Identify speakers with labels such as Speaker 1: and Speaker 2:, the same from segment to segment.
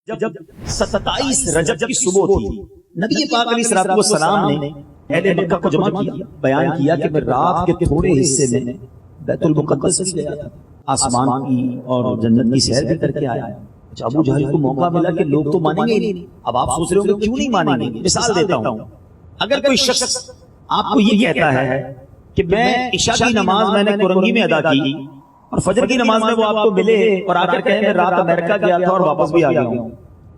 Speaker 1: جب 27 رجب کی صبح تھی، نبی پاک علیہ الصلوۃ والسلام نے اہل مکہ کو جمع کیا، بیان کیا کہ میں رات کے تھوڑے حصے میں بیت المقدس بھی گیا تھا، آسمان کی اور جنت کی سیر بھی کر کے آیا۔ ابو جہل کو موقع ملا کہ لوگ تو مانیں گے نہیں، اب آپ سوچ رہے ہو کہ کیوں نہیں مانیں گے؟ مثال دیتا ہوں، اگر کوئی شخص آپ کو یہ کہتا ہے کہ میں عشاء کی نماز میں نے کورنگی میں ادا کی اور فجر کی نماز میں وہ آپ کو ملے اور آ کر کہے میں رات امریکہ گیا تھا اور واپس بھی آ گیا ہوں،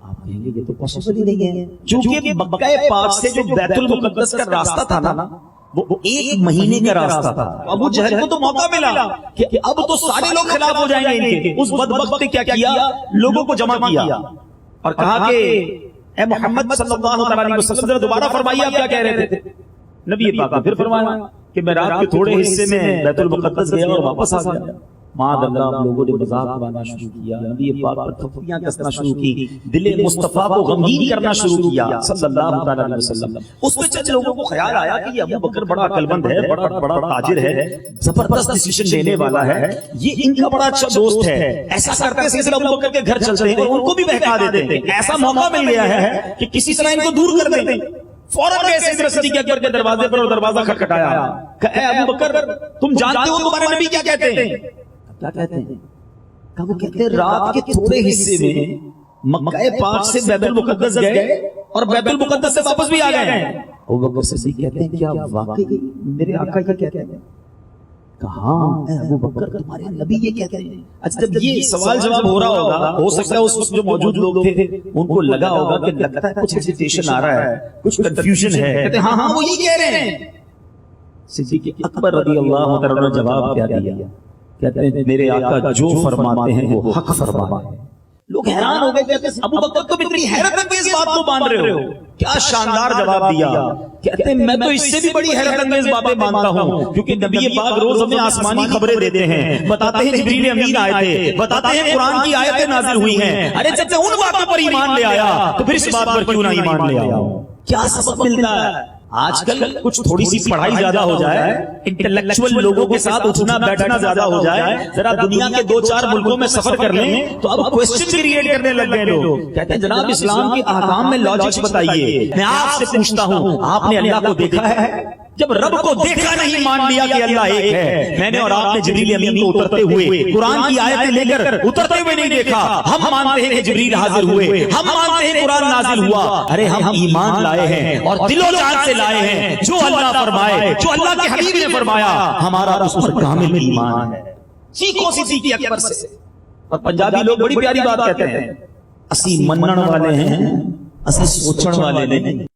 Speaker 1: آپ کہیں گے یہ تو پاسبل ہی نہیں ہے، کیونکہ مکہ پاک سے جو بیت المقدس کا راستہ تھا نا وہ 1 مہینے کا راستہ تھا۔ ابو جہل کو تو موقع ملا کہ اب تو سارے لوگ خلاف ہو جائیں گے ان کے۔ اس بدبخت نے کیا کیا؟ لوگوں کو جمع کیا اور کہا کہ اے محمد صلی اللہ علیہ وسلم ذرا دوبارہ فرمائیے آپ کیا کہہ رہے تھے؟ نبی پاک نے پھر فرمایا کہ میں رات کے تھوڑے حصے میں بیت المقدس گیا اور واپس آ گیا۔ معاذ اللہ، لوگوں نے مذاق بنانا شروع کیا، نبی پاک پر تھپڑیاں کسنا شروع کی، دل مصطفیٰ کو غمگین کرنا شروع کیا صلی اللہ علیہ وسلم۔ اس میں چند لوگوں کو خیال آیا کہ یہ ابو بکر بڑا عقل مند ہے، بڑا تاجر ہے، زبردست ڈیسیژن لینے والا ہے، یہ ان کا بڑا اچھا دوست ہے، ایسا کرتے سلسلہ ابو بکر کے گھر چلتے ہیں اور ان کو بھی بہکا دیتے ہیں، ایسا موقع مل گیا ہے کہ کسی طرح ان کو دور کر دیں۔ فوراً گئے صدیق اکبر کے دروازے پر اور دروازہ کھٹکھٹایا کہ اے ابو بکر تم جانتے ہو تمہارے نبی کیا کہتے ہیں؟ کیا کہتے ہیں؟ کہ وہ کہتے ہیں رات کے تھوڑے حصے میں مکہ پاک سے بیت المقدس گئے اور بیت المقدس سے واپس بھی آ گئے۔ ابو بکر صدیق کہتے ہیں کیا واقعی میرے آقا یہ کہتے ہیں؟ کہاں اے ابو بکر تمہارے نبی یہ کہتے ہیں؟ اچھا جب یہ سوال جواب ہو رہا ہوگا، ہو سکتا ہے اس وقت جو موجود لوگ تھے ان کو لگا ہوگا کہ لگتا ہے کچھ ہیزیٹیشن آ رہا ہے، کچھ کنفیوژن ہے، کہتے ہیں ہاں وہ یہ کہہ رہے ہیں۔ صدیق اکبر رضی اللہ عنہ نے جواب کیا دیا؟ کہتے ہیں میرے آقا جو فرماتے ہیں وہ حق فرماتے ہیں۔ لوگ حیران ہو گئے، کہتے ہیں ابو بکر تم اتنی حیرت انگیز بات کو مان رہے ہو، کیا شاندار جواب دیا۔ کہتے ہیں میں تو اس سے بھی بڑی حیرت انگیز باتیں مانتا ہوں، کیونکہ نبی پاک روز ہمیں آسمانی خبریں دیتے ہیں، بتاتے ہیں جبریل امین آئے تھے، بتاتے ہیں قرآن کی آیتیں نازل ہوئی ہیں۔ ارے جب میں ان باتوں پر ایمان لے آیا تو پھر اس بات پر کیوں نہ ایمان لے آیا؟ کیا سبب ملتا ہے؟ آج کل کچھ تھوڑی سی پڑھائی زیادہ ہو جائے، انٹلیکچوئل لوگوں کے ساتھ اٹھنا بیٹھنا زیادہ ہو جائے، ذرا دنیا کے 2-4 ملکوں میں سفر کر لیں تو اب کوسچن کریٹ کرنے لگ گئے لوگ، کہتے ہیں جناب اسلام کے احکام میں لاجکس بتائیے۔ میں آپ سے پوچھتا ہوں آپ نے اللہ کو دیکھا ہے؟ جب رب کو دیکھا نہیں مان لیا کہ اللہ ایک ہے، میں نے اور آپ نے جبریل امین کو اترتے ہوئے قرآن کی آیتیں لے کر اترتے ہوئے نہیں دیکھا، ہم مانتے ہیں کہ جبریل حاضر ہوئے، ہم مانتے ہیں قرآن نازل ہوا، ارے ہم ایمان لائے ہیں اور دل و جان سے لائے ہیں، جو اللہ فرمائے، جو اللہ کے حبیب نے فرمایا ہمارا اس پر کامل ایمان ہے۔ سیکھو صدیق اکبر سے۔ اور پنجابی لوگ بڑی پیاری بات کہتے ہیں، اسی منن والے ہیں، اسی سوچن والے نہیں۔